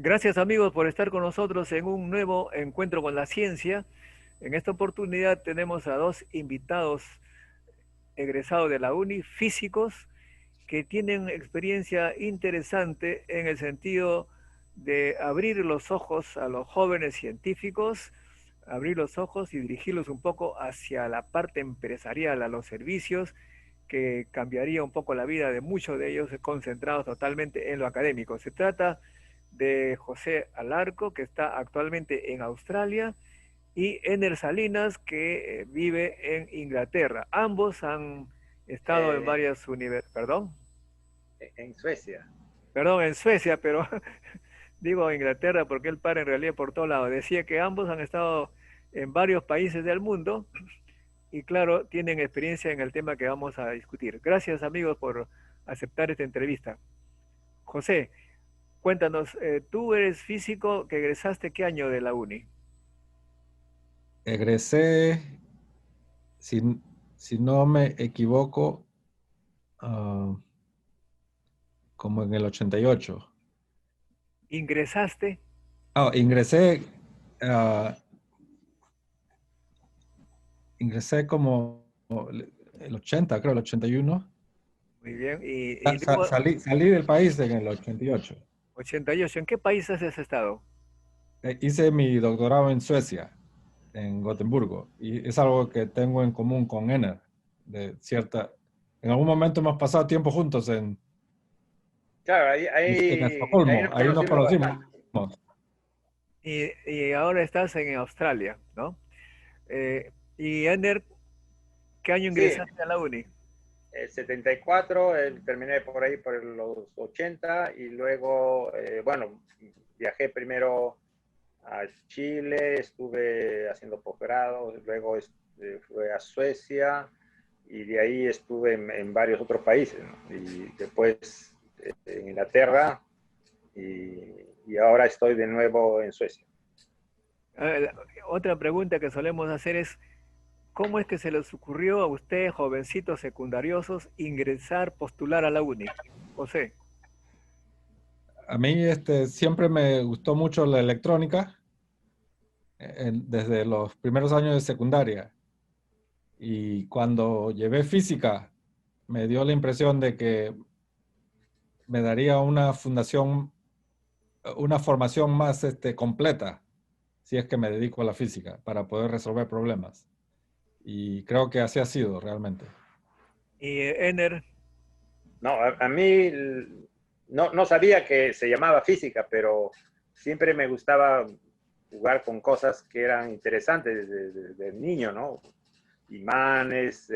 Gracias amigos por estar con nosotros en un nuevo encuentro con la ciencia. En esta oportunidad tenemos a dos invitados egresados de la UNI, físicos, que tienen experiencia interesante en el sentido de abrir los ojos a los jóvenes científicos, abrir los ojos y dirigirlos un poco hacia la parte empresarial, a los servicios, que cambiaría un poco la vida de muchos de ellos concentrados totalmente en lo académico. Se trata de José Alarco, que está actualmente en Australia, y Ener Salinas, que vive en Inglaterra. Ambos han estado en Eh, varias universidades, en Suecia. perdón, en Suecia, pero digo Inglaterra porque el par en realidad por todos lados. Decía que ambos han estado en varios países del mundo y claro, tienen experiencia en el tema que vamos a discutir. Gracias amigos por aceptar esta entrevista. José, cuéntanos, tú eres físico que egresaste ¿qué año de la uni? Egresé, si, si no me equivoco, ah, como en el 88. ¿Ingresaste? Ingresé, ah, ingresé como el 80, creo, el 81. Muy bien. Y luego, Salí del país en el 88. 88, ¿en qué países has estado? Hice mi doctorado en Suecia, en Gotemburgo, y es algo que tengo en común con Ener, de cierta... En algún momento hemos pasado tiempo juntos Claro, en ahí Estocolmo, nos ahí nos conocimos conocimos. bastante. Y ahora estás en Australia, ¿no? Y Ender, ¿qué año Sí, ingresaste a la uni? el 74, terminé por ahí por los 80 y luego, bueno, viajé primero a Chile, estuve haciendo posgrado, luego fui a Suecia y de ahí estuve en varios otros países, ¿no? Y después en Inglaterra y ahora estoy de nuevo en Suecia. Eh, Otra pregunta que solemos hacer es, ¿cómo es que se les ocurrió a ustedes, jovencitos secundariosos, ingresar, postular a la uni? José. A mí siempre me gustó mucho la electrónica desde los primeros años de secundaria. Y cuando llevé física, me dio la impresión de que me daría una formación más completa, si es que me dedico a la física, para poder resolver problemas. Y creo que así ha sido realmente. Y Ener, No, a mí no sabía que se llamaba física, pero siempre me gustaba jugar con cosas que eran interesantes desde niño, ¿no? Imanes,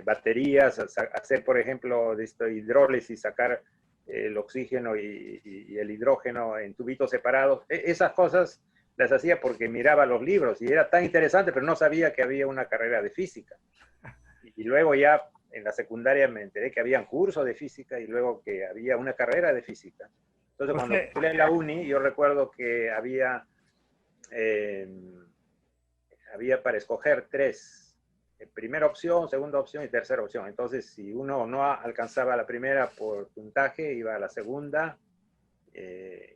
baterías, hacer, por ejemplo, de esto, hidrólisis, sacar el oxígeno y el hidrógeno en tubitos separados. Esas cosas las hacía porque miraba los libros y era tan interesante, pero no sabía que había una carrera de física. Y luego ya en la secundaria me enteré que había un curso de física y luego que había una carrera de física. Entonces, cuando José, fui a la uni, yo recuerdo que eh, había para escoger tres: primera opción, segunda opción y tercera opción. Entonces, si uno no alcanzaba la primera por puntaje, iba a la segunda.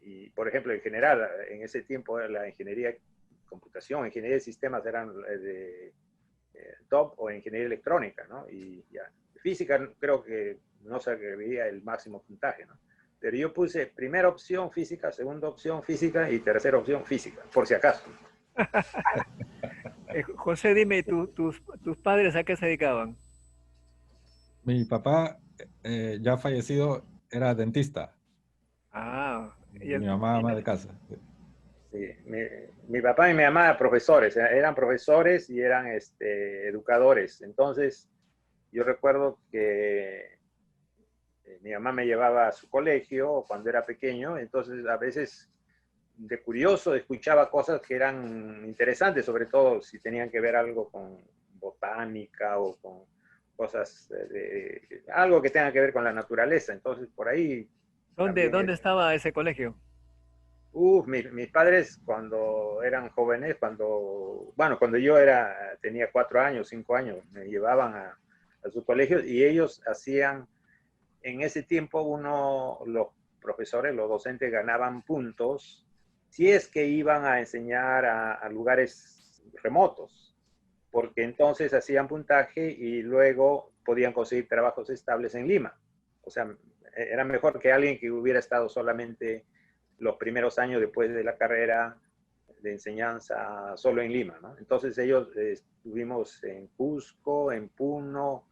Y, por ejemplo, en general, en ese tiempo la ingeniería de computación, ingeniería de sistemas eran de top o ingeniería electrónica, ¿no? Y ya, física creo que no se agregaría el máximo puntaje, ¿no? Pero yo puse primera opción física, segunda opción física y tercera opción física, por si acaso. José, dime, ¿tus padres a qué se dedicaban? Mi papá, ya fallecido, era dentista. Ah, y Y mi mamá ama de casa. Sí, mi papá y mi mamá profesores, eran profesores y eran educadores. Entonces, yo recuerdo que mi mamá me llevaba a su colegio cuando era pequeño, entonces a veces de curioso escuchaba cosas que eran interesantes, sobre todo si tenían que ver algo con botánica o con cosas, algo que tenga que ver con la naturaleza. Entonces, por ahí también ¿Dónde estaba ese colegio? mis padres cuando eran jóvenes, cuando yo tenía 4 años, 5 años, me llevaban a sus colegios y ellos hacían, en ese tiempo, los profesores, los docentes ganaban puntos si es que iban a enseñar a lugares remotos, porque entonces hacían puntaje y luego podían conseguir trabajos estables en Lima. O sea, era mejor que alguien que hubiera estado solamente los primeros años después de la carrera de enseñanza solo en Lima, ¿no? Entonces ellos estuvimos en Cusco, en Puno.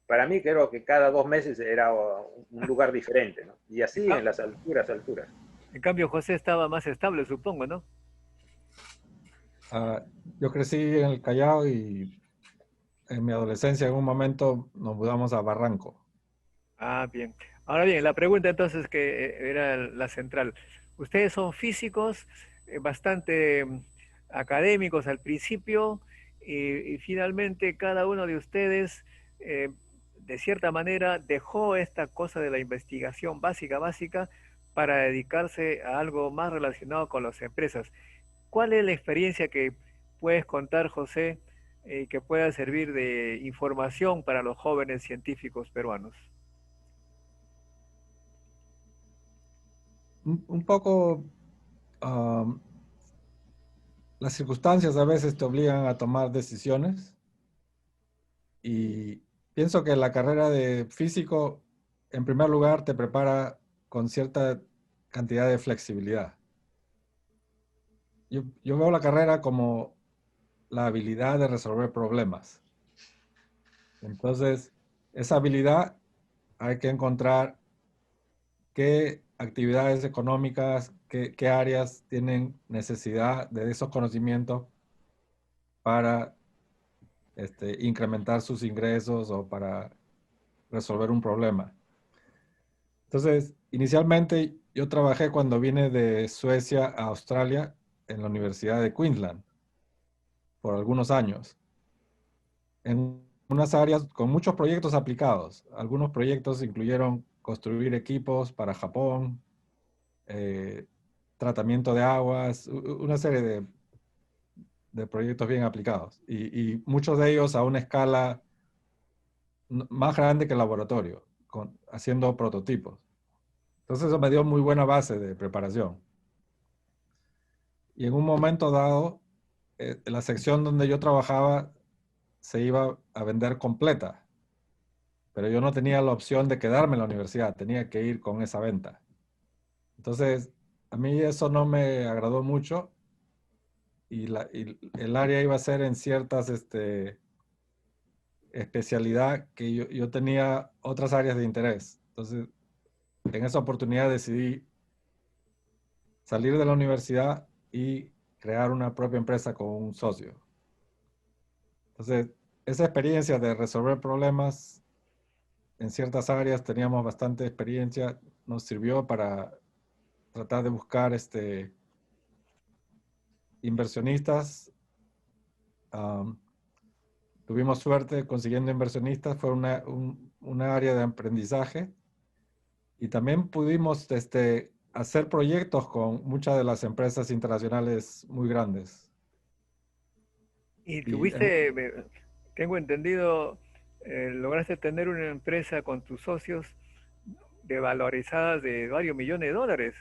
Para mí creo que cada 2 meses era un lugar diferente, ¿no? Y así en las alturas. En cambio, José estaba más estable, supongo, ¿no? Yo crecí en el Callao y en mi adolescencia en un momento nos mudamos a Barranco. Ah, bien. Ahora bien, la pregunta entonces que era la central. Ustedes son físicos, bastante académicos al principio y finalmente cada uno de ustedes, de cierta manera, dejó esta cosa de la investigación básica para dedicarse a algo más relacionado con las empresas. ¿Cuál es la experiencia que puedes contar, José, que pueda servir de información para los jóvenes científicos peruanos? Un poco, las circunstancias a veces te obligan a tomar decisiones y pienso que la carrera de físico, en primer lugar, te prepara con cierta cantidad de flexibilidad. Yo veo la carrera como la habilidad de resolver problemas. Entonces, esa habilidad hay que encontrar qué actividades económicas, qué áreas tienen necesidad de esos conocimientos para incrementar sus ingresos o para resolver un problema. Entonces, inicialmente yo trabajé cuando vine de Suecia a Australia en la Universidad de Queensland por algunos años, en unas áreas con muchos proyectos aplicados. Algunos proyectos incluyeron construir equipos para Japón, tratamiento de aguas, una serie de proyectos bien aplicados y muchos de ellos a una escala más grande que el laboratorio, haciendo prototipos. Entonces eso me dio muy buena base de preparación. Y en un momento dado, la sección donde yo trabajaba se iba a vender completa, pero yo no tenía la opción de quedarme en la universidad, tenía que ir con esa venta. Entonces, a mí eso no me agradó mucho y el área iba a ser en ciertas especialidad que yo tenía otras áreas de interés. Entonces, en esa oportunidad decidí salir de la universidad y crear una propia empresa con un socio. Entonces, esa experiencia de resolver problemas en ciertas áreas, teníamos bastante experiencia, nos sirvió para tratar de buscar inversionistas. Tuvimos suerte consiguiendo inversionistas, fue una área de aprendizaje y también pudimos hacer proyectos con muchas de las empresas internacionales muy grandes. Y Y tuviste, tengo entendido, lograste tener una empresa con tus socios de valorizadas de varios millones de dólares.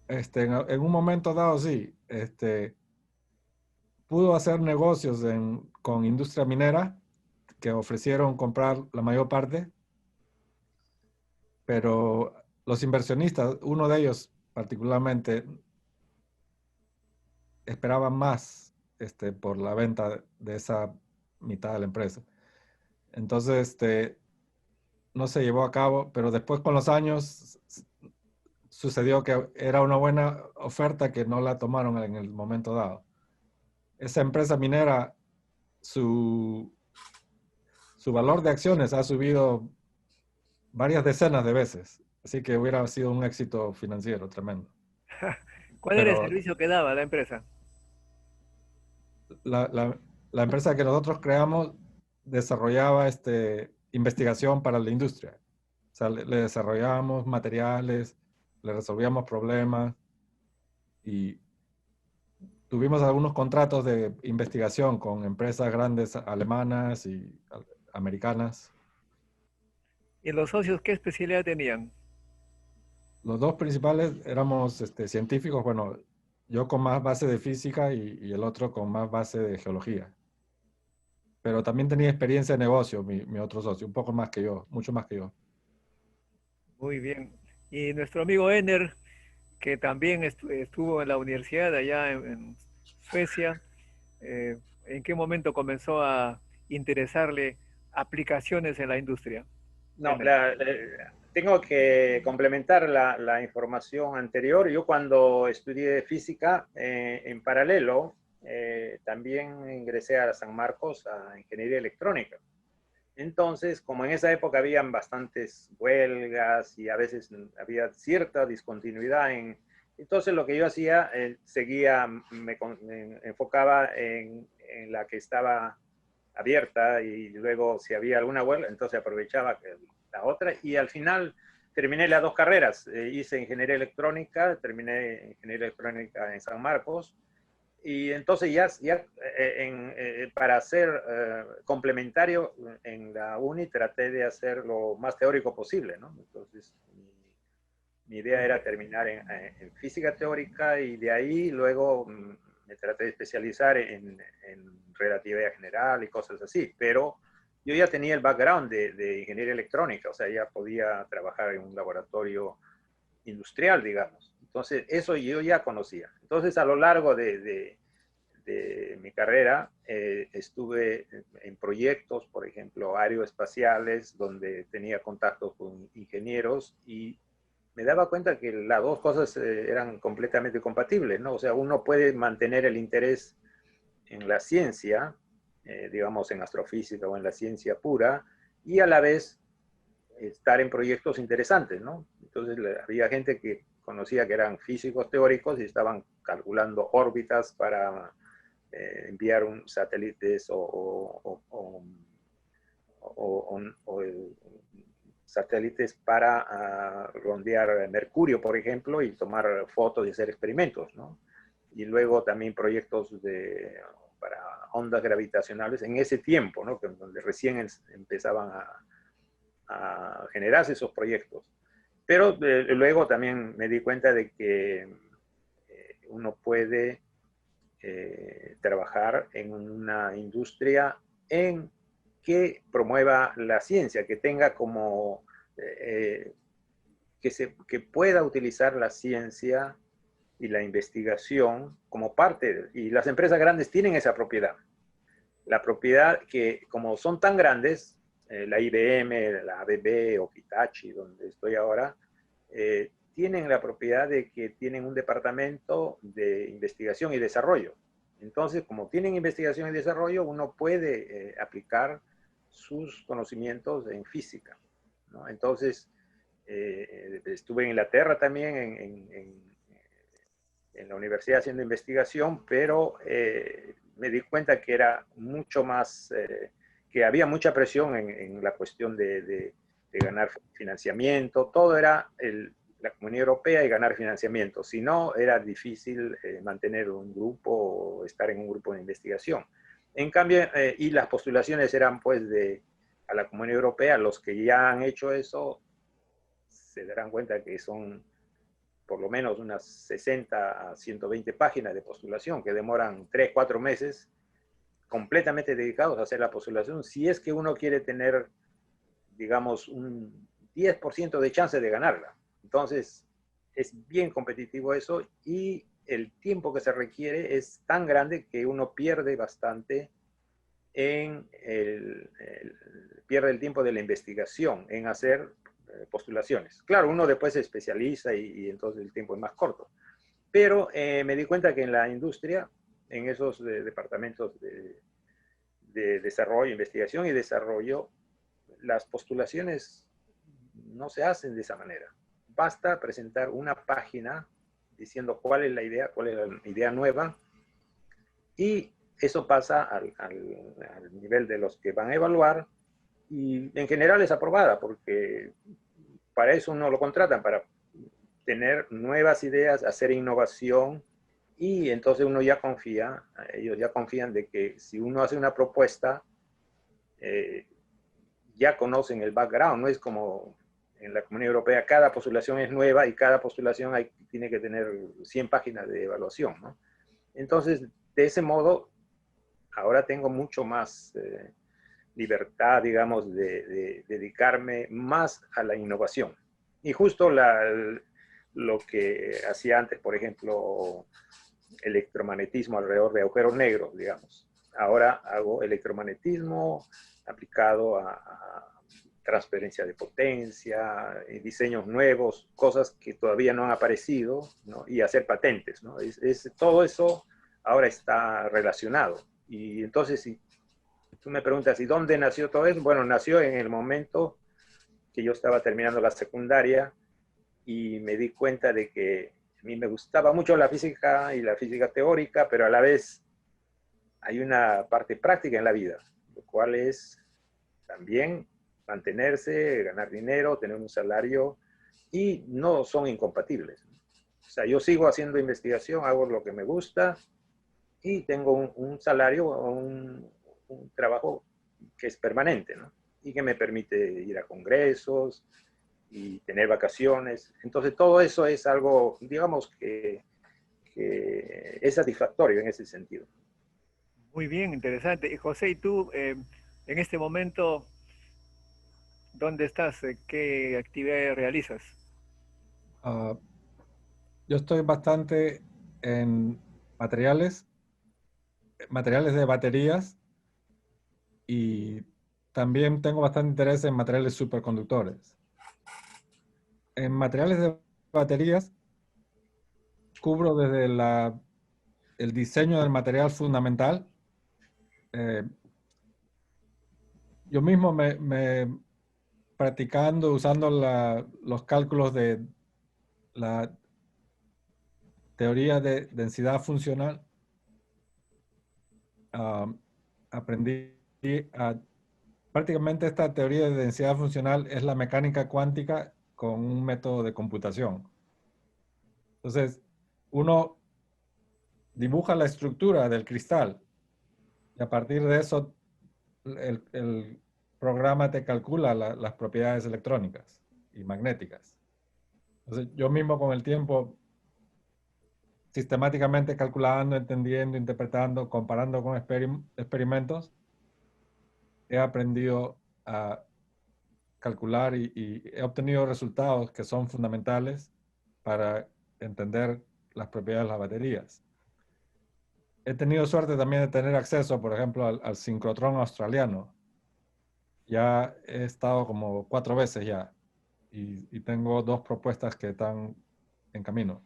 en un momento dado, sí, pudo hacer negocios con industria minera que ofrecieron comprar la mayor parte, pero los inversionistas, uno de ellos particularmente, esperaban más por la venta de esa mitad de la empresa. Entonces, no se llevó a cabo, pero después con los años sucedió que era una buena oferta que no la tomaron en el momento dado. Esa empresa minera, su valor de acciones ha subido varias decenas de veces, así que hubiera sido un éxito financiero tremendo. ¿Cuál era el Pero servicio que daba la empresa? la empresa que nosotros creamos desarrollaba investigación para la industria. O sea, le desarrollábamos materiales, le resolvíamos problemas y tuvimos algunos contratos de investigación con empresas grandes alemanas y americanas. ¿Y los socios qué especialidad tenían? los dos principales éramos científicos, bueno, yo con más base de física y el otro con más base de geología. Pero también tenía experiencia de negocio, mi otro socio, un poco más que yo, mucho más que yo. Muy bien. Y nuestro amigo Ener, que también estuvo en la universidad allá en Suecia, ¿en qué momento comenzó a interesarle aplicaciones en la industria? No, Ener. tengo que complementar la información anterior. Yo cuando estudié física, en paralelo, también ingresé a San Marcos a ingeniería electrónica. Entonces, como en esa época habían bastantes huelgas y a veces había cierta discontinuidad entonces lo que yo hacía, me enfocaba en la que estaba abierta y luego si había alguna huelga, entonces aprovechaba la otra y al final terminé las dos carreras. Hice ingeniería electrónica, terminé ingeniería electrónica en San Marcos y entonces para ser complementario en la uni traté de hacer lo más teórico posible, ¿no? Entonces mi idea era terminar en física teórica y de ahí luego me traté de especializar en relatividad general y cosas así, pero yo ya tenía el background de ingeniería electrónica, o sea, ya podía trabajar en un laboratorio industrial, digamos. Entonces, eso yo ya conocía. Entonces, a lo largo de mi carrera, estuve en proyectos, por ejemplo, aeroespaciales, donde tenía contacto con ingenieros y me daba cuenta que las dos cosas eran completamente compatibles, ¿no? O sea, uno puede mantener el interés en la ciencia, digamos en astrofísica o en la ciencia pura, y a la vez estar en proyectos interesantes, ¿no? Entonces había gente que conocía que eran físicos teóricos y estaban calculando órbitas para enviar un satélites o satélites para rondear Mercurio, por ejemplo, y tomar fotos y hacer experimentos, ¿no? Y luego también proyectos para ondas gravitacionales en ese tiempo, ¿no? Donde recién empezaban a generarse esos proyectos. Pero luego también me di cuenta de que uno puede trabajar en una industria en que promueva la ciencia, que tenga como, que pueda utilizar la ciencia y la investigación como parte, y las empresas grandes tienen esa propiedad. La propiedad que, como son tan grandes, la IBM, la ABB o Hitachi, donde estoy ahora, tienen la propiedad de que tienen un departamento de investigación y desarrollo. Entonces, como tienen investigación y desarrollo, uno puede aplicar sus conocimientos en física, ¿no? Entonces, estuve en Inglaterra también en la universidad haciendo investigación, pero me di cuenta que era mucho más, que había mucha presión en la cuestión de ganar financiamiento, todo era la Comunidad Europea y ganar financiamiento, si no era difícil mantener un grupo o estar en un grupo de investigación. En cambio, y las postulaciones eran pues a la Comunidad Europea, los que ya han hecho eso se darán cuenta que son por lo menos unas 60 a 120 páginas de postulación que demoran 3, 4 meses completamente dedicados a hacer la postulación, si es que uno quiere tener, digamos, un 10% de chance de ganarla. Entonces, es bien competitivo eso y el tiempo que se requiere es tan grande que uno pierde bastante pierde el tiempo de la investigación en hacer postulaciones. Claro, uno después se especializa y entonces el tiempo es más corto. Pero me di cuenta que en la industria, en esos departamentos de desarrollo, investigación y desarrollo, las postulaciones no se hacen de esa manera. Basta presentar una página diciendo cuál es la idea nueva, y eso pasa al nivel de los que van a evaluar, y en general es aprobada, porque para eso uno lo contratan, para tener nuevas ideas, hacer innovación, y entonces uno ya confía, ellos ya confían de que si uno hace una propuesta, ya conocen el background, no es como en la Comunidad Europea cada postulación es nueva y cada postulación tiene que tener 100 páginas de evaluación, ¿no? Entonces, de ese modo, ahora tengo mucho más libertad, digamos, de dedicarme más a la innovación. Y justo lo que hacía antes, por ejemplo, electromagnetismo alrededor de agujeros negros, digamos. Ahora hago electromagnetismo aplicado a transferencia de potencia, diseños nuevos, cosas que todavía no han aparecido, ¿no? Y hacer patentes, ¿no? Todo eso ahora está relacionado. Y entonces, si tú me preguntas, ¿y dónde nació todo eso? Bueno, nació en el momento que yo estaba terminando la secundaria y me di cuenta de que a mí me gustaba mucho la física y la física teórica, pero a la vez hay una parte práctica en la vida, lo cual es también mantenerse, ganar dinero, tener un salario, y no son incompatibles. O sea, yo sigo haciendo investigación, hago lo que me gusta y tengo un salario, un trabajo que es permanente, ¿no? Y que me permite ir a congresos y tener vacaciones. Entonces, todo eso es algo, digamos, que es satisfactorio en ese sentido. Muy bien, interesante. Y José, ¿y tú en este momento dónde estás? ¿Qué actividades realizas? Ah, yo estoy bastante en materiales, materiales de baterías y también tengo bastante interés en materiales superconductores. En materiales de baterías cubro desde el diseño del material fundamental. Eh, yo mismo practicando, usando los cálculos de la teoría de densidad funcional, aprendí a... Prácticamente esta teoría de densidad funcional es la mecánica cuántica con un método de computación. Entonces, uno dibuja la estructura del cristal y a partir de eso el programa te calcula las propiedades electrónicas y magnéticas. Entonces, yo mismo con el tiempo, sistemáticamente calculando, entendiendo, interpretando, comparando con experimentos, he aprendido a calcular y he obtenido resultados que son fundamentales para entender las propiedades de las baterías. He tenido suerte también de tener acceso, por ejemplo, al sincrotrón australiano. Ya he estado como 4 veces ya y tengo 2 propuestas que están en camino.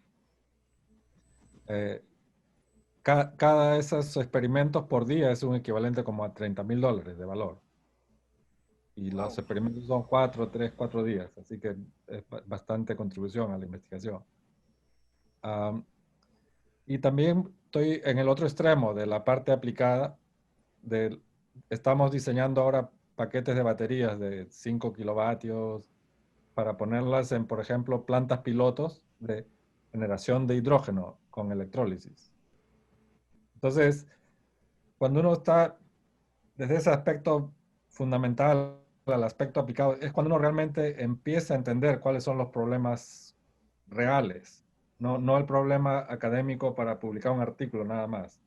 Cada de esos experimentos por día es un equivalente como a $30,000 de valor. Y los experimentos son 4, 3, 4 días, así que es bastante contribución a la investigación. Y también estoy en el otro extremo de la parte aplicada. Estamos diseñando ahora paquetes de baterías de 5 kilovatios para ponerlas en, por ejemplo, plantas pilotos de generación de hidrógeno con electrólisis. Entonces, cuando uno está desde ese aspecto fundamental al aspecto aplicado, es cuando uno realmente empieza a entender cuáles son los problemas reales, no el problema académico para publicar un artículo nada más.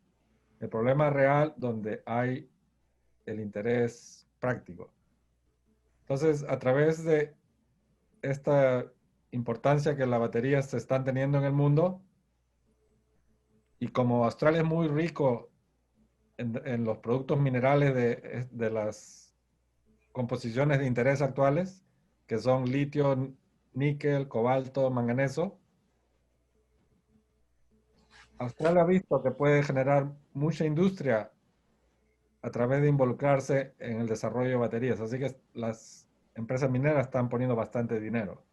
El problema real donde hay el interés práctico. Entonces, a través de esta importancia que las baterías se están teniendo en el mundo, y como Australia es muy rico en los productos minerales de las composiciones de interés actuales, que son litio, níquel, cobalto, manganeso, Australia ha visto que puede generar mucha industria a través de involucrarse en el desarrollo de baterías. Así que las empresas mineras están poniendo bastante dinero.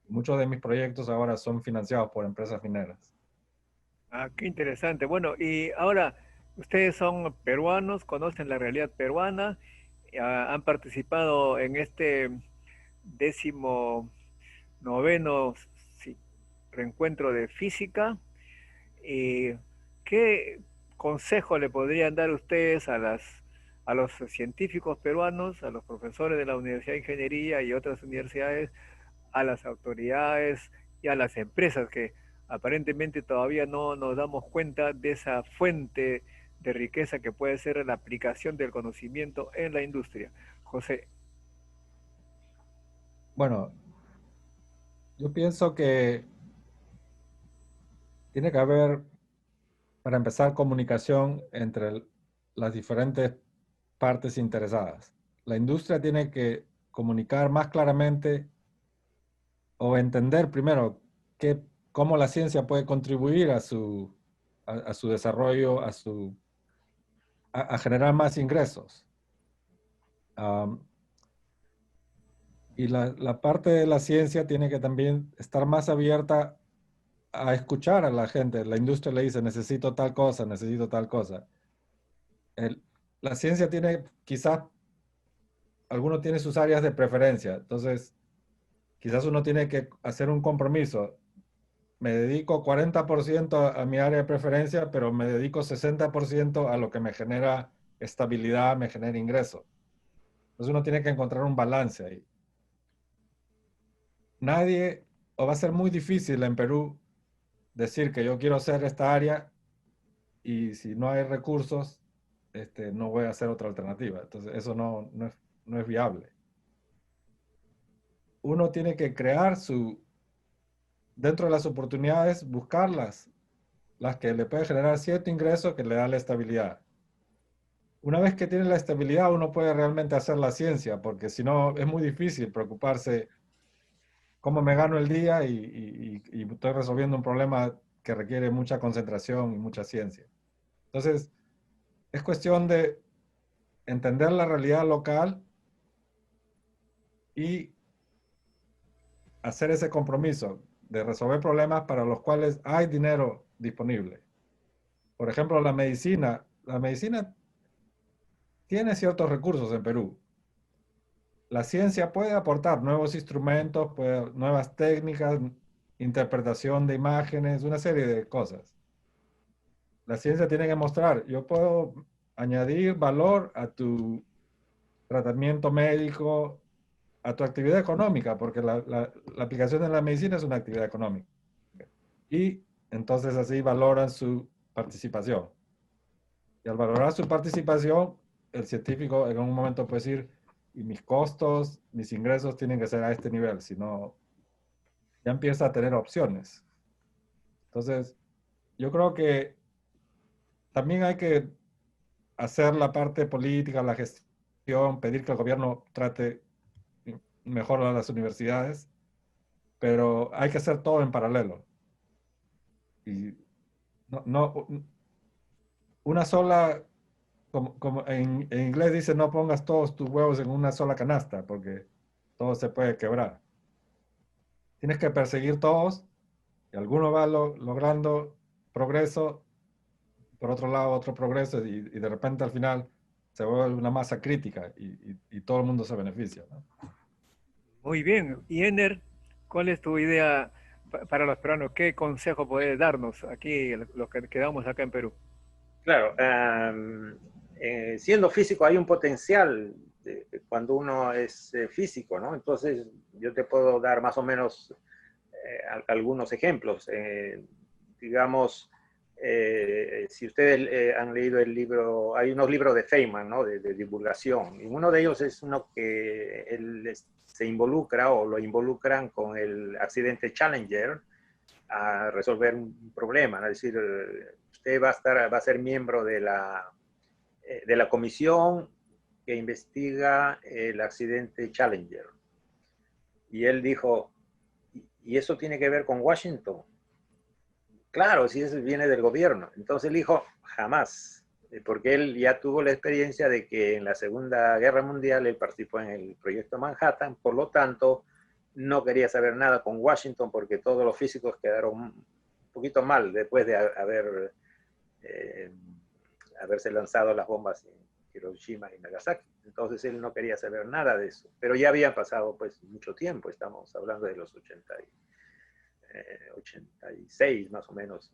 Muchos de mis proyectos ahora son financiados por empresas mineras. Ah, qué interesante. Bueno, y ahora, ustedes son peruanos, conocen la realidad peruana, han participado en este 19º sí, reencuentro de física. ¿Qué consejo le podrían dar ustedes a los científicos peruanos, a los profesores de la Universidad de Ingeniería y otras universidades, a las autoridades y a las empresas que aparentemente todavía no nos damos cuenta de esa fuente de riqueza que puede ser la aplicación del conocimiento en la industria. José. Bueno, yo pienso que tiene que haber, para empezar, comunicación entre las diferentes partes interesadas. La industria tiene que comunicar más claramente o entender primero cómo la ciencia puede contribuir a su desarrollo, a generar más ingresos. Y la parte de la ciencia tiene que también estar más abierta a escuchar a la gente. La industria le dice, necesito tal cosa, necesito tal cosa. La ciencia tiene, quizás, alguno tiene sus áreas de preferencia. Entonces, quizás uno tiene que hacer un compromiso. Me dedico 40% a mi área de preferencia, pero me dedico 60% a lo que me genera estabilidad, me genera ingreso. Entonces uno tiene que encontrar un balance ahí. Nadie, o va a ser muy difícil en Perú decir que yo quiero hacer esta área y si no hay recursos, no voy a hacer otra alternativa. Entonces eso no es viable. Uno tiene que crear dentro de las oportunidades, buscarlas, las que le pueden generar cierto ingreso que le da la estabilidad. Una vez que tiene la estabilidad, uno puede realmente hacer la ciencia, porque si no, es muy difícil preocuparse cómo me gano el día y estoy resolviendo un problema que requiere mucha concentración y mucha ciencia. Entonces, es cuestión de entender la realidad local y hacer ese compromiso de resolver problemas para los cuales hay dinero disponible. Por ejemplo, la medicina. La medicina tiene ciertos recursos en Perú. La ciencia puede aportar nuevos instrumentos, nuevas técnicas, interpretación de imágenes, una serie de cosas. La ciencia tiene que mostrar, yo puedo añadir valor a tu tratamiento médico, a tu actividad económica, porque la aplicación de la medicina es una actividad económica. Y entonces así valoran su participación. Y al valorar su participación, el científico en un momento puede decir, y mis costos, mis ingresos tienen que ser a este nivel, si no, ya empieza a tener opciones. Entonces, yo creo que también hay que hacer la parte política, la gestión, pedir que el gobierno trate mejor a las universidades, pero hay que hacer todo en paralelo. Y una sola, como en inglés dice, no pongas todos tus huevos en una sola canasta, porque todo se puede quebrar. Tienes que perseguir todos, y alguno va logrando progreso, por otro lado otro progreso, y de repente al final se vuelve una masa crítica y todo el mundo se beneficia, ¿no? Muy bien. Y Ener, ¿cuál es tu idea para los peruanos? ¿Qué consejo puedes darnos aquí, los que quedamos acá en Perú? Claro, siendo físico hay un potencial cuando uno es físico, ¿no? Entonces yo te puedo dar más o menos algunos ejemplos. Digamos, si ustedes han leído el libro, hay unos libros de Feynman, ¿no? De divulgación, y uno de ellos es uno que él se involucra o lo involucran con el accidente Challenger a resolver un problema, ¿no? Es decir, usted va a ser miembro de la comisión que investiga el accidente Challenger. Y él dijo, ¿y eso tiene que ver con Washington? Claro, si eso viene del gobierno. Entonces él dijo, jamás, porque él ya tuvo la experiencia de que en la Segunda Guerra Mundial él participó en el proyecto Manhattan, por lo tanto, no quería saber nada con Washington porque todos los físicos quedaron un poquito mal después de haberse lanzado las bombas en Hiroshima y Nagasaki. Entonces él no quería saber nada de eso. Pero ya habían pasado pues mucho tiempo, estamos hablando de los 86 más o menos,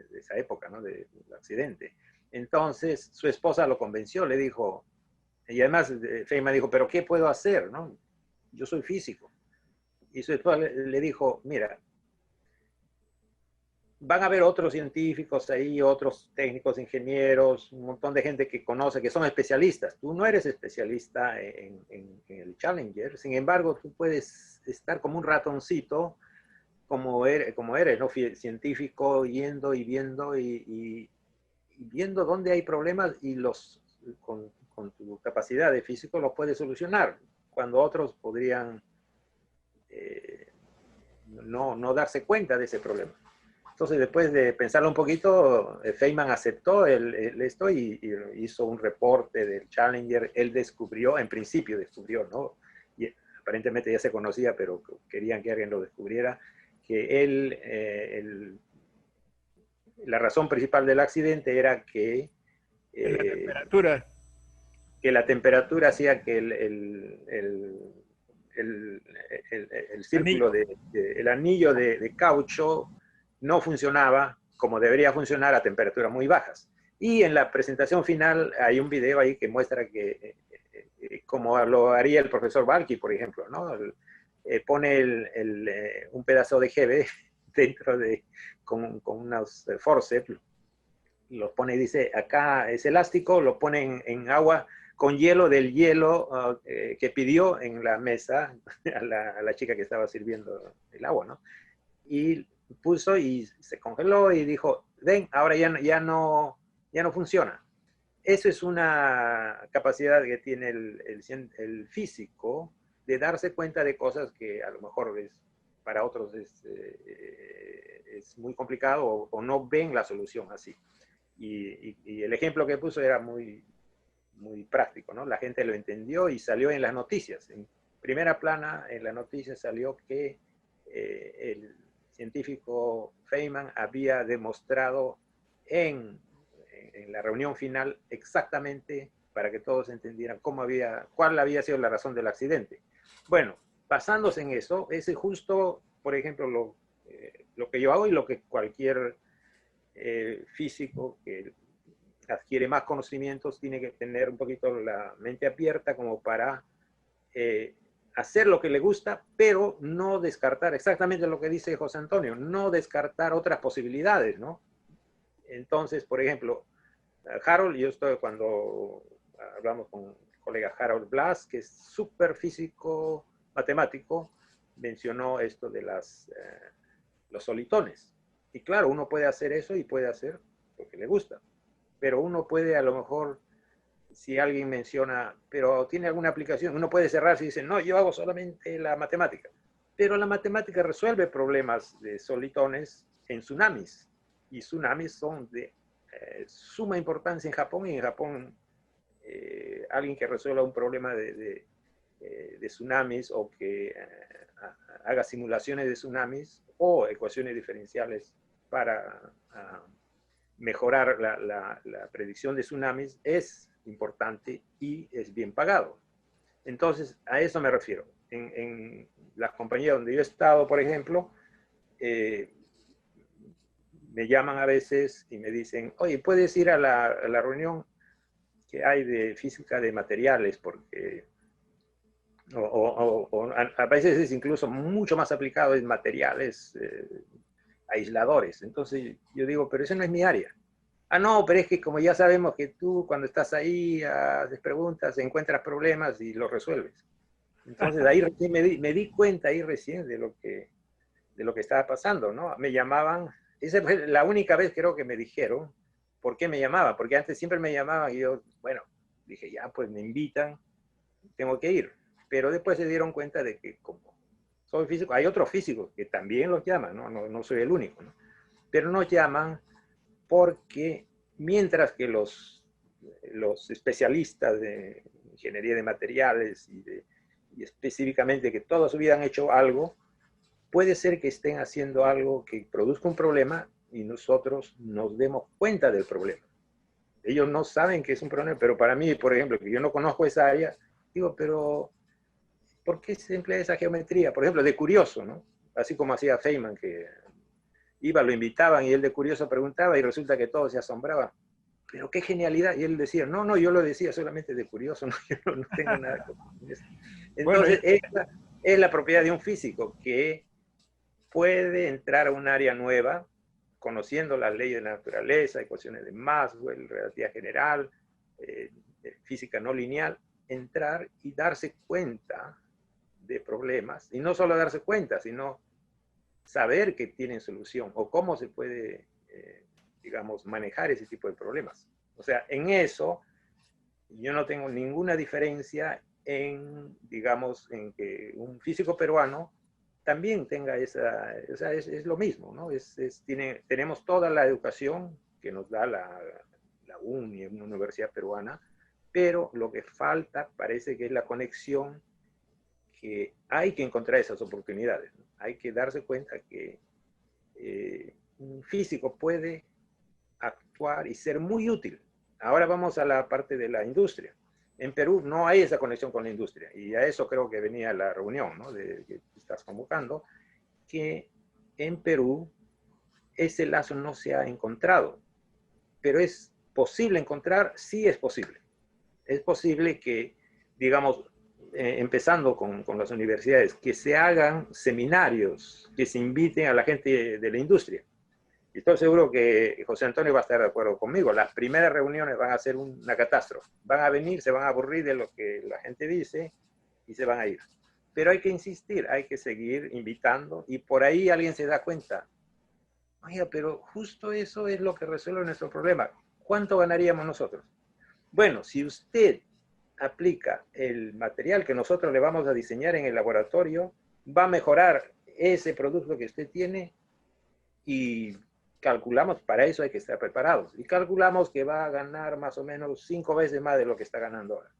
de esa época, ¿no? Del accidente. Entonces su esposa lo convenció, le dijo, y además Feynman dijo, pero ¿qué puedo hacer? ¿No? Yo soy físico. Y su esposa le dijo, mira, van a haber otros científicos ahí, otros técnicos, ingenieros, un montón de gente que conoce, que son especialistas. Tú no eres especialista en el Challenger, sin embargo, tú puedes estar como un ratoncito, como eres, ¿no? Científico, yendo y viendo y viendo dónde hay problemas y con tu capacidad de físico los puedes solucionar, cuando otros podrían no darse cuenta de ese problema. Entonces, después de pensarlo un poquito, Feynman aceptó esto y hizo un reporte del Challenger. Él descubrió, en principio descubrió, ¿no? Y aparentemente ya se conocía, pero querían que alguien lo descubriera, que la razón principal del accidente era La temperatura. que la temperatura hacía que el círculo, el anillo de caucho no funcionaba como debería funcionar a temperaturas muy bajas. Y en la presentación final hay un video ahí que muestra que como lo haría el profesor Balki, por ejemplo, ¿no? Pone un pedazo de GB dentro con unos forceps, los pone y dice, acá es elástico, lo pone en agua con hielo del hielo que pidió en la mesa a la chica que estaba sirviendo el agua, ¿no? Y puso y se congeló y dijo, ven, ahora ya no funciona. Eso es una capacidad que tiene el físico de darse cuenta de cosas que a lo mejor para otros es muy complicado o no ven la solución así. Y el ejemplo que puso era muy, muy práctico, ¿no? La gente lo entendió y salió en las noticias. En primera plana, en las noticias salió que el científico Feynman había demostrado en la reunión final exactamente para que todos entendieran cuál había sido la razón del accidente. Bueno, basándose en eso, ese justo, por ejemplo, lo que yo hago y lo que cualquier físico que adquiere más conocimientos tiene que tener un poquito la mente abierta como para hacer lo que le gusta, pero no descartar, exactamente lo que dice José Antonio, no descartar otras posibilidades, ¿no? Entonces, por ejemplo, Harold, cuando hablamos con el colega Harold Blas, que es súper físico matemático, mencionó esto de los solitones. Y claro, uno puede hacer eso y puede hacer lo que le gusta, pero uno puede a lo mejor, si alguien menciona, pero tiene alguna aplicación, uno puede cerrarse y dice, no, yo hago solamente la matemática. Pero la matemática resuelve problemas de solitones en tsunamis. Y tsunamis son de suma importancia en Japón, y en Japón alguien que resuelva un problema de tsunamis o que haga simulaciones de tsunamis o ecuaciones diferenciales para mejorar la predicción de tsunamis es importante y es bien pagado. Entonces, a eso me refiero. En las compañías donde yo he estado, por ejemplo, me llaman a veces y me dicen, oye, ¿puedes ir a la reunión que hay de física de materiales? Porque a veces es incluso mucho más aplicado en materiales aisladores. Entonces yo digo, pero eso no es mi área. Ah, no, pero es que como ya sabemos que tú cuando estás ahí haces preguntas, encuentras problemas y los resuelves. Entonces ahí recién me di cuenta ahí recién de lo que estaba pasando, ¿no? Me llamaban, esa fue la única vez creo que me dijeron por qué me llamaban, porque antes siempre me llamaban y yo, bueno, dije, ya, pues me invitan, tengo que ir. Pero después se dieron cuenta de que como soy físico, hay otros físicos que también los llaman, no soy el único, ¿no? Pero nos llaman porque mientras que los especialistas de ingeniería de materiales y específicamente que toda su vida han hecho algo, puede ser que estén haciendo algo que produzca un problema y nosotros nos demos cuenta del problema. Ellos no saben que es un problema, pero para mí, por ejemplo, que yo no conozco esa área, digo, pero ¿por qué se emplea esa geometría? Por ejemplo, de curioso, ¿no? Así como hacía Feynman, que iba, lo invitaban y él de curioso preguntaba y resulta que todos se asombraban. Pero qué genialidad. Y él decía, no, yo lo decía solamente de curioso, no, yo no tengo nada con eso. Entonces, Bueno, es la propiedad de un físico que puede entrar a un área nueva, conociendo las leyes de la naturaleza, ecuaciones de Maxwell, relatividad general, física no lineal, entrar y darse cuenta de problemas, y no solo darse cuenta, sino saber que tienen solución o cómo se puede, digamos, manejar ese tipo de problemas. O sea, en eso yo no tengo ninguna diferencia en, digamos, en que un físico peruano también tenga esa, o sea, es lo mismo, ¿no? Tenemos toda la educación que nos da la UNI, una universidad peruana, pero lo que falta parece que es la conexión, que hay que encontrar esas oportunidades, ¿no? Hay que darse cuenta que un físico puede actuar y ser muy útil. Ahora vamos a la parte de la industria. En Perú no hay esa conexión con la industria, y a eso creo que venía la reunión, ¿no?, que estás convocando, que en Perú ese lazo no se ha encontrado, pero es posible encontrar, sí es posible. Es posible que, digamos, empezando con las universidades, que se hagan seminarios, que se inviten a la gente de la industria. Y estoy seguro que José Antonio va a estar de acuerdo conmigo. Las primeras reuniones van a ser una catástrofe. Van a venir, se van a aburrir de lo que la gente dice y se van a ir. Pero hay que insistir, hay que seguir invitando, y por ahí alguien se da cuenta. Oiga, pero justo eso es lo que resuelve nuestro problema. ¿Cuánto ganaríamos nosotros? Bueno, si usted aplica el material que nosotros le vamos a diseñar en el laboratorio, va a mejorar ese producto que usted tiene, y calculamos, para eso hay que estar preparados, y calculamos que va a ganar más o menos 5 veces más de lo que está ganando ahora.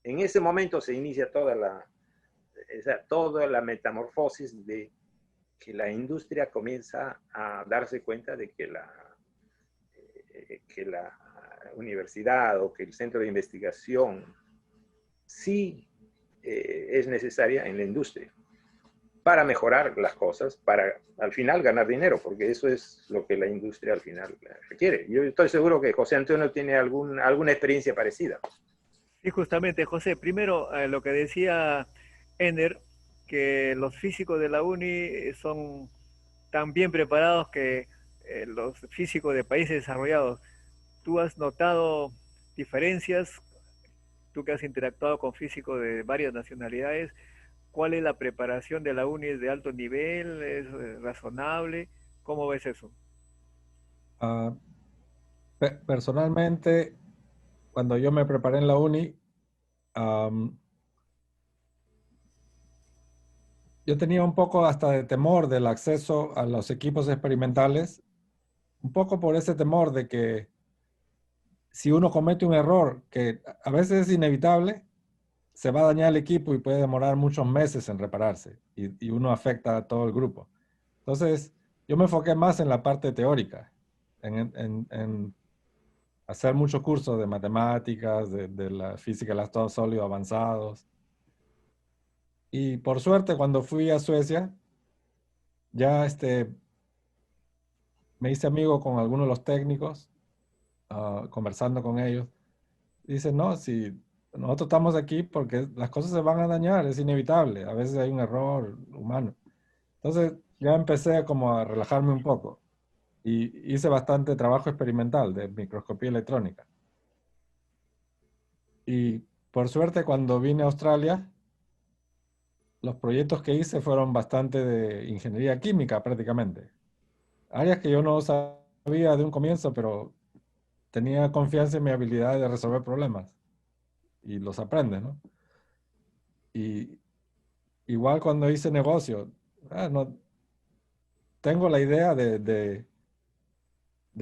En ese momento se inicia toda la metamorfosis de que la industria comienza a darse cuenta de que la universidad o que el centro de investigación sí es necesaria en la industria para mejorar las cosas, para al final ganar dinero, porque eso es lo que la industria al final requiere. Yo estoy seguro que José Antonio tiene alguna experiencia parecida. Y justamente, José, primero lo que decía Ender, que los físicos de la UNI son tan bien preparados que los físicos de países desarrollados. ¿Tú has notado diferencias? Tú que has interactuado con físicos de varias nacionalidades, ¿cuál es la preparación de la UNI? ¿Es de alto nivel? ¿Es razonable? ¿Cómo ves eso? Uh, personalmente, cuando yo me preparé en la uni, yo tenía un poco hasta de temor del acceso a los equipos experimentales, un poco por ese temor de que si uno comete un error que a veces es inevitable, se va a dañar el equipo y puede demorar muchos meses en repararse, y uno afecta a todo el grupo. Entonces, yo me enfoqué más en la parte teórica, en hacer muchos cursos de matemáticas, de la física de los estados sólidos avanzados. Y por suerte, cuando fui a Suecia, ya me hice amigo con algunos de los técnicos, conversando con ellos. Dicen, no, si nosotros estamos aquí porque las cosas se van a dañar, es inevitable, a veces hay un error humano. Entonces ya empecé como a relajarme un poco y hice bastante trabajo experimental de microscopía electrónica. Y por suerte, cuando vine a Australia, los proyectos que hice fueron bastante de ingeniería química prácticamente. Áreas que yo no sabía de un comienzo, pero tenía confianza en mi habilidad de resolver problemas y los aprendes, ¿no? Y igual cuando hice negocio, no, tengo la idea de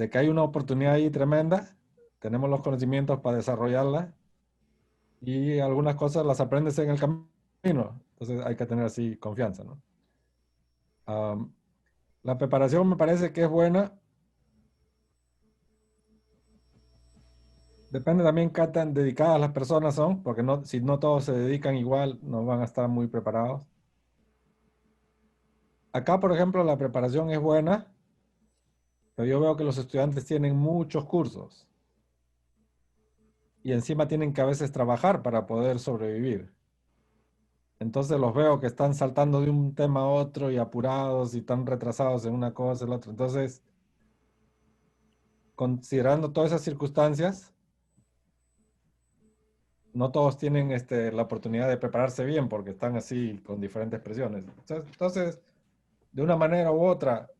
que hay una oportunidad ahí tremenda, tenemos los conocimientos para desarrollarla, y algunas cosas las aprendes en el camino, entonces hay que tener así confianza, ¿no? La preparación me parece que es buena. Depende también qué tan dedicadas las personas son, porque si no todos se dedican igual, no van a estar muy preparados. Acá, por ejemplo, la preparación es buena, pero yo veo que los estudiantes tienen muchos cursos y encima tienen que a veces trabajar para poder sobrevivir. Entonces los veo que están saltando de un tema a otro y apurados y están retrasados en una cosa, en la otra. Entonces, considerando todas esas circunstancias, no todos tienen la oportunidad de prepararse bien porque están así con diferentes presiones. Entonces, de una manera u otra,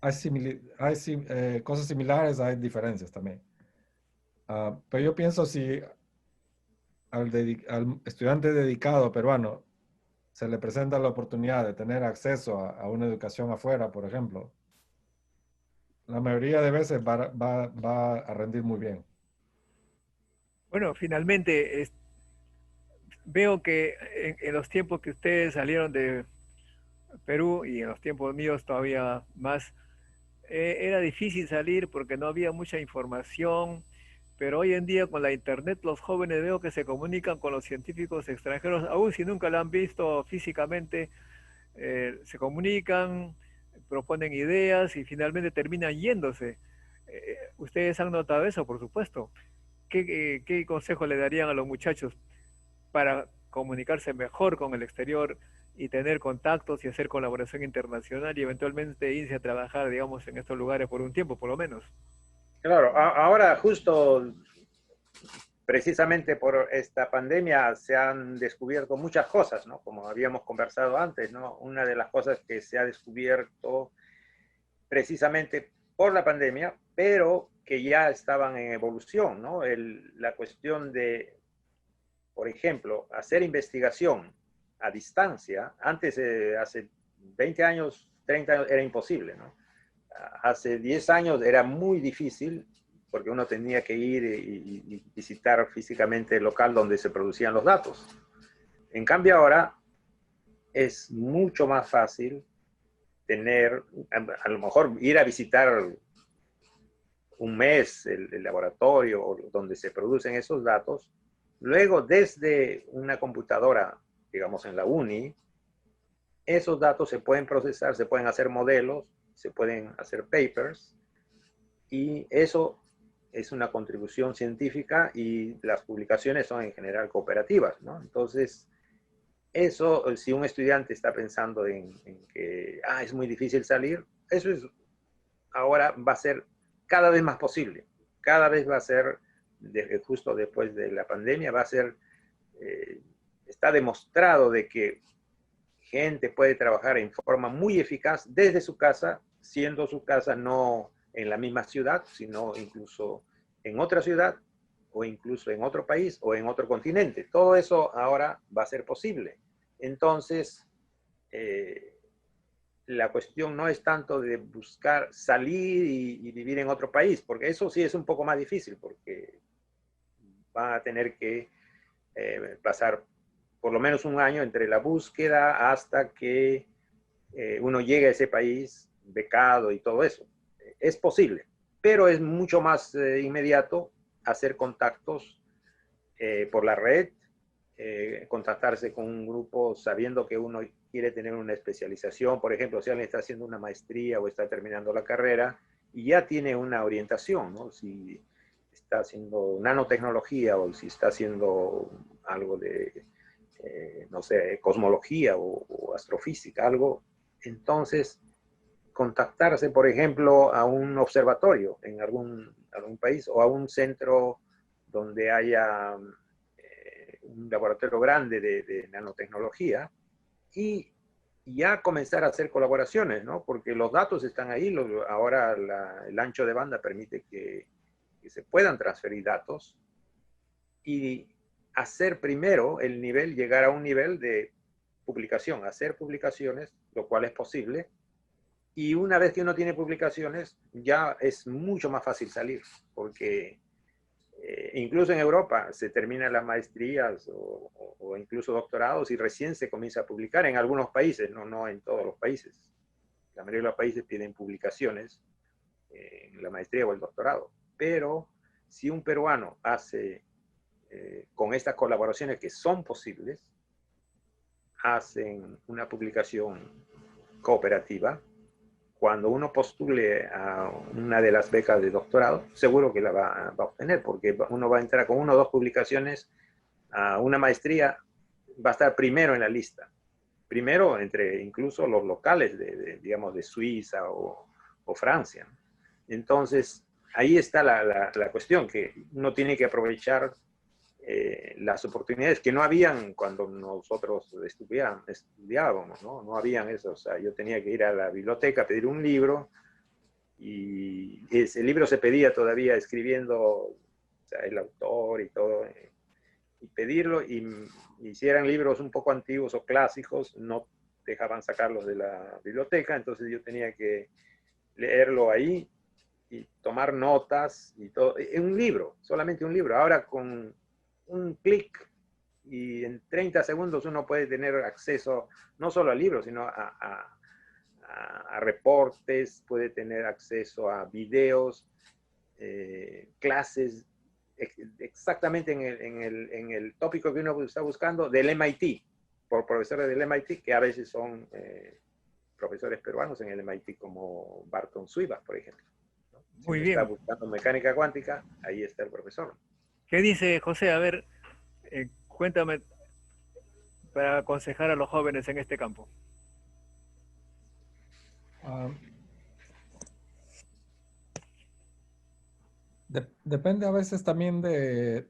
hay cosas similares, hay diferencias también. Pero yo pienso si al estudiante dedicado peruano se le presenta la oportunidad de tener acceso a una educación afuera, por ejemplo, la mayoría de veces va a rendir muy bien. Bueno, finalmente veo que en los tiempos que ustedes salieron de Perú y en los tiempos míos todavía más, era difícil salir porque no había mucha información, pero hoy en día con la internet los jóvenes veo que se comunican con los científicos extranjeros, aun si nunca la han visto físicamente, se comunican, proponen ideas y finalmente terminan yéndose. Ustedes han notado eso, por supuesto. ¿Qué consejo le darían a los muchachos para comunicarse mejor con el exterior y tener contactos y hacer colaboración internacional y eventualmente irse a trabajar, digamos, en estos lugares por un tiempo, por lo menos? Claro, ahora justo precisamente por esta pandemia se han descubierto muchas cosas, ¿no? Como habíamos conversado antes, ¿no? Una de las cosas que se ha descubierto precisamente por la pandemia, pero que ya estaban en evolución, ¿no? La cuestión de, por ejemplo, hacer investigación a distancia, antes, hace 20 años, 30 años, era imposible, ¿no? Hace 10 años era muy difícil porque uno tenía que ir y visitar físicamente el local donde se producían los datos. En cambio ahora es mucho más fácil tener, a lo mejor ir a visitar un mes el laboratorio donde se producen esos datos, luego desde una computadora, digamos en la uni, esos datos se pueden procesar, se pueden hacer modelos, se pueden hacer papers, y eso es una contribución científica y las publicaciones son en general cooperativas, ¿no? Entonces, eso, si un estudiante está pensando en que es muy difícil salir, eso es, ahora va a ser cada vez más posible. Cada vez va a ser, justo después de la pandemia, va a ser, está demostrado de que gente puede trabajar en forma muy eficaz desde su casa, siendo su casa no en la misma ciudad, sino incluso en otra ciudad, o incluso en otro país, o en otro continente. Todo eso ahora va a ser posible. Entonces, la cuestión no es tanto de buscar salir y vivir en otro país, porque eso sí es un poco más difícil, porque va a tener que pasar por lo menos un año entre la búsqueda hasta que uno llegue a ese país becado y todo eso. Es posible, pero es mucho más inmediato hacer contactos por la red, contactarse con un grupo sabiendo que uno quiere tener una especialización. Por ejemplo, si alguien está haciendo una maestría o está terminando la carrera y ya tiene una orientación, ¿no? Si está haciendo nanotecnología o si está haciendo algo de, no sé, cosmología o astrofísica, algo, entonces contactarse, por ejemplo, a un observatorio en algún país o a un centro donde haya un laboratorio grande de nanotecnología y ya comenzar a hacer colaboraciones, ¿no? Porque los datos están ahí, ahora el ancho de banda permite que se puedan transferir datos y hacer primero el nivel, llegar a un nivel de publicación, hacer publicaciones, lo cual es posible. Y una vez que uno tiene publicaciones, ya es mucho más fácil salir, porque incluso en Europa se terminan las maestrías o incluso doctorados y recién se comienza a publicar en algunos países, no en todos los países. La mayoría de los países piden publicaciones en la maestría o el doctorado. Pero si un peruano hace, con estas colaboraciones que son posibles, hacen una publicación cooperativa, cuando uno postule a una de las becas de doctorado, seguro que la va a obtener, porque uno va a entrar con 1 o 2 publicaciones a una maestría va a estar primero en la lista. Primero entre incluso los locales digamos, de Suiza o Francia. Entonces, ahí está la cuestión, que uno tiene que aprovechar las oportunidades que no habían cuando nosotros estudiábamos, ¿no? No habían eso. O sea, yo tenía que ir a la biblioteca a pedir un libro y ese libro se pedía todavía escribiendo, o sea, el autor y todo, y pedirlo, y si eran libros un poco antiguos o clásicos, no dejaban sacarlos de la biblioteca, entonces yo tenía que leerlo ahí y tomar notas y todo, en un libro, solamente un libro. Ahora con un clic y en 30 segundos uno puede tener acceso no solo al libro, sino a reportes, puede tener acceso a videos, clases, exactamente en el tópico que uno está buscando del MIT, por profesores del MIT, que a veces son profesores peruanos en el MIT, como Barton Suiva, por ejemplo. Si Muy uno está bien. buscando mecánica cuántica, ahí está el profesor. ¿Qué dice José? A ver, cuéntame para aconsejar a los jóvenes en este campo. Ah, depende a veces también de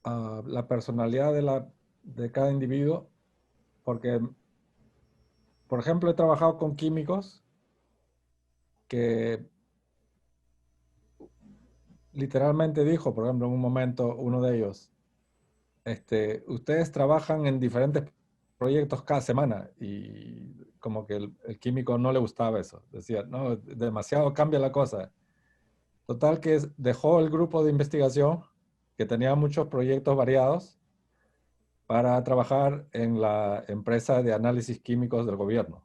la personalidad de cada individuo, porque, por ejemplo, he trabajado con químicos que literalmente dijo, por ejemplo, en un momento, uno de ellos, ustedes trabajan en diferentes proyectos cada semana, y como que el químico no le gustaba eso. Decía, no, demasiado cambia la cosa. Total que dejó el grupo de investigación, que tenía muchos proyectos variados, para trabajar en la empresa de análisis químicos del gobierno.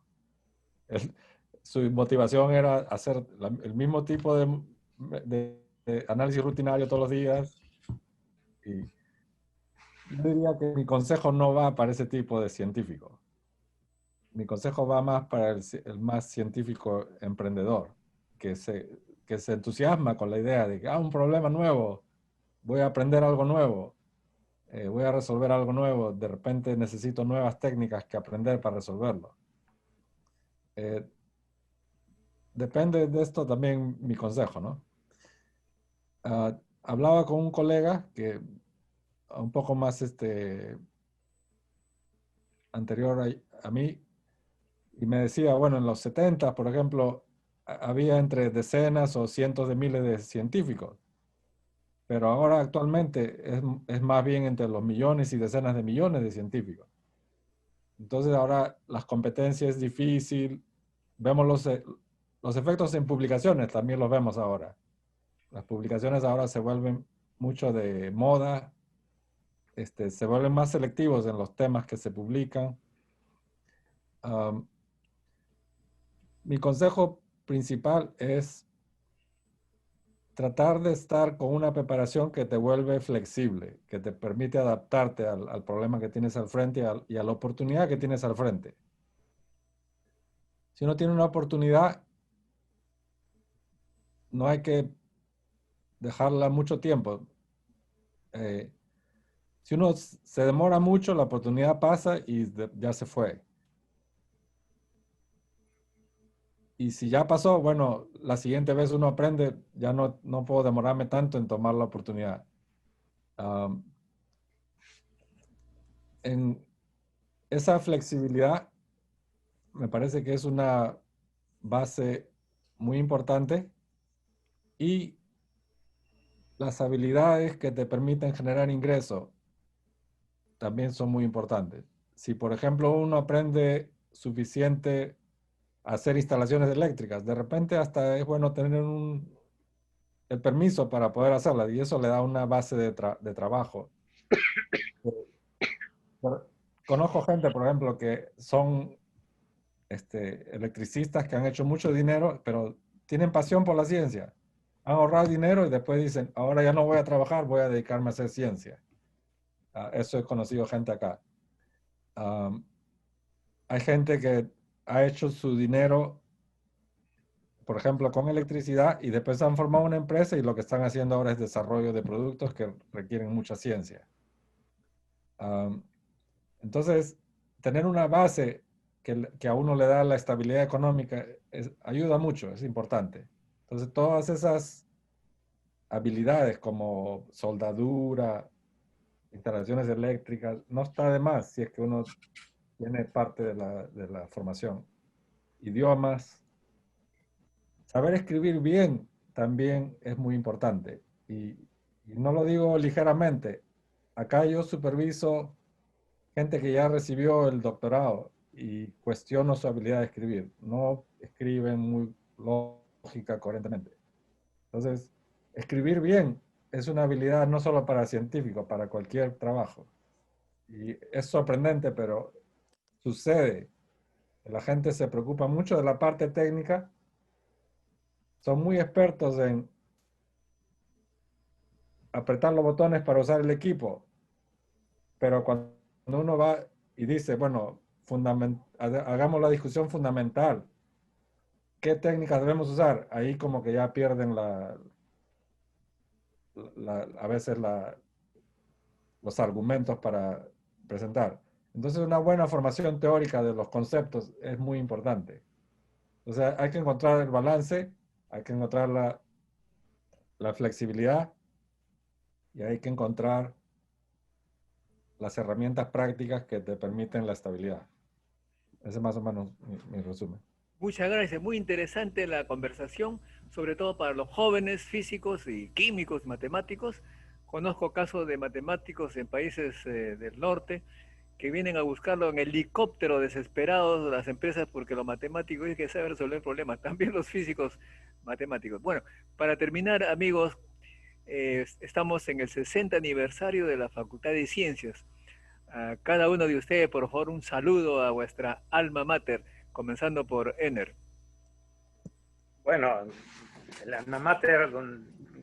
Él- Su motivación era hacer el mismo tipo de análisis rutinario todos los días. Y yo diría que mi consejo no va para ese tipo de científico. Mi consejo va más para el más científico emprendedor, que se, que se entusiasma con la idea de que, un problema nuevo, voy a aprender algo nuevo, voy a resolver algo nuevo, de repente necesito nuevas técnicas que aprender para resolverlo. Eh, Depende de esto también mi consejo, ¿no? Hablaba con un colega que un poco más anterior a mí, y me decía, bueno, en los 70, por ejemplo, había entre decenas o cientos de miles de científicos, pero ahora actualmente es más bien entre los millones y decenas de millones de científicos. Entonces ahora las competencias es difícil, vemos los efectos en publicaciones, también los vemos ahora. Las publicaciones ahora se vuelven mucho de moda, se vuelven más selectivos en los temas que se publican. Um, Mi consejo principal es tratar de estar con una preparación que te vuelve flexible, que te permite adaptarte al problema que tienes al frente y a la oportunidad que tienes al frente. Si uno tiene una oportunidad, no hay que dejarla mucho tiempo. Eh, si uno se demora mucho, la oportunidad pasa y ya se fue. Y si ya pasó, bueno, la siguiente vez uno aprende, ya no puedo demorarme tanto en tomar la oportunidad. Um, en esa flexibilidad me parece que es una base muy importante, y las habilidades que te permiten generar ingreso también son muy importantes. Si, por ejemplo, uno aprende suficiente a hacer instalaciones eléctricas, de repente hasta es bueno tener el permiso para poder hacerlas, y eso le da una base de trabajo. Conozco gente, por ejemplo, que son electricistas que han hecho mucho dinero, pero tienen pasión por la ciencia. Han ahorrado dinero y después dicen, ahora ya no voy a trabajar, voy a dedicarme a hacer ciencia. Eso he conocido gente acá. Um, Hay gente que ha hecho su dinero, por ejemplo, con electricidad, y después han formado una empresa y lo que están haciendo ahora es desarrollo de productos que requieren mucha ciencia. Entonces, tener una base que a uno le da la estabilidad económica ayuda mucho, es importante. Entonces, todas esas habilidades como soldadura, instalaciones eléctricas, no está de más si es que uno tiene parte de la formación. Idiomas, saber escribir bien también es muy importante. Y no lo digo ligeramente. Acá yo superviso gente que ya recibió el doctorado y cuestiono su habilidad de escribir. No escriben muy lógica, coherentemente. Entonces, escribir bien es una habilidad no solo para científicos, para cualquier trabajo. Y es sorprendente, pero sucede. La gente se preocupa mucho de la parte técnica, son muy expertos en apretar los botones para usar el equipo, pero cuando uno va y dice, bueno, hagamos la discusión fundamental, ¿qué técnicas debemos usar? Ahí como que ya pierden a veces los argumentos para presentar. Entonces una buena formación teórica de los conceptos es muy importante. O sea, hay que encontrar el balance, hay que encontrar la flexibilidad y hay que encontrar las herramientas prácticas que te permiten la estabilidad. Ese es más o menos mi resumen. Muchas gracias, muy interesante la conversación, sobre todo para los jóvenes físicos y químicos, matemáticos. Conozco casos de matemáticos en países del norte que vienen a buscarlo en helicóptero desesperados de las empresas porque los matemáticos es que saben resolver problemas, también los físicos matemáticos. Bueno, para terminar, amigos, estamos en el 60 aniversario de la Facultad de Ciencias. A cada uno de ustedes, por favor, un saludo a vuestra alma mater, comenzando por Ener. Bueno, la alma mater,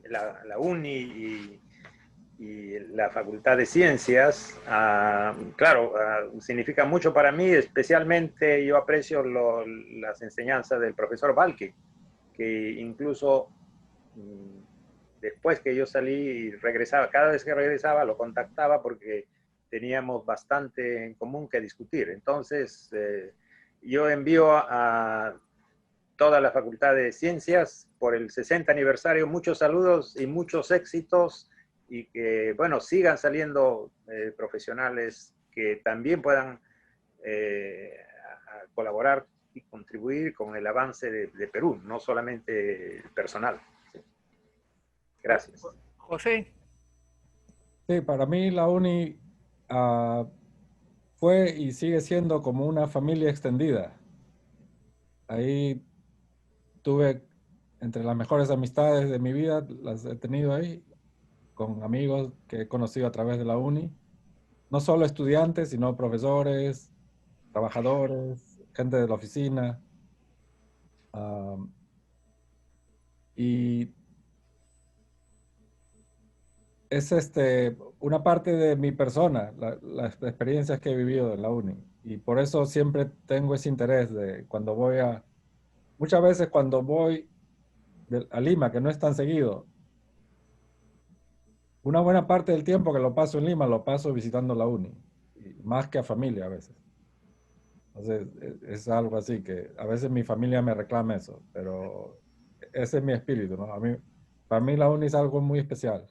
la UNI y la Facultad de Ciencias, claro, significa mucho para mí, especialmente yo aprecio las enseñanzas del profesor Balke, que incluso después que yo salí y regresaba, cada vez que regresaba lo contactaba porque teníamos bastante en común que discutir. Entonces, yo envío a toda la Facultad de Ciencias por el 60 aniversario muchos saludos y muchos éxitos y que, bueno, sigan saliendo profesionales que también puedan a colaborar y contribuir con el avance de Perú, no solamente personal. ¿Sí? Gracias. José. Sí, para mí la UNI fue y sigue siendo como una familia extendida. Ahí tuve entre las mejores amistades de mi vida, las he tenido ahí, con amigos que he conocido a través de la UNI. No solo estudiantes, sino profesores, trabajadores, gente de la oficina. Y es una parte de mi persona, las experiencias que he vivido en la UNI. Y por eso siempre tengo ese interés de cuando muchas veces cuando voy a Lima, que no es tan seguido, una buena parte del tiempo que lo paso en Lima lo paso visitando la UNI, y más que a familia a veces. Entonces es algo así que a veces mi familia me reclama eso, pero ese es mi espíritu, ¿no? Para mí la UNI es algo muy especial.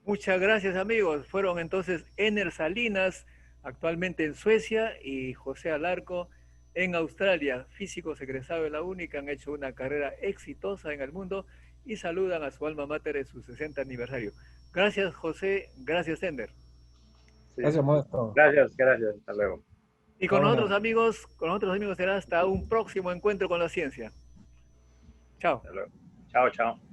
Muchas gracias, amigos. Fueron entonces Ener Salinas, actualmente en Suecia, y José Alarco en Australia, físicos egresados de la UNI que han hecho una carrera exitosa en el mundo y saludan a su alma mater en su 60 aniversario. Gracias, José. Gracias, Ener. Sí. Gracias, Modesto. Gracias, gracias. Hasta luego. Y con nosotros amigos será hasta un próximo encuentro con la ciencia. Chao. Hasta luego. Chao, chao.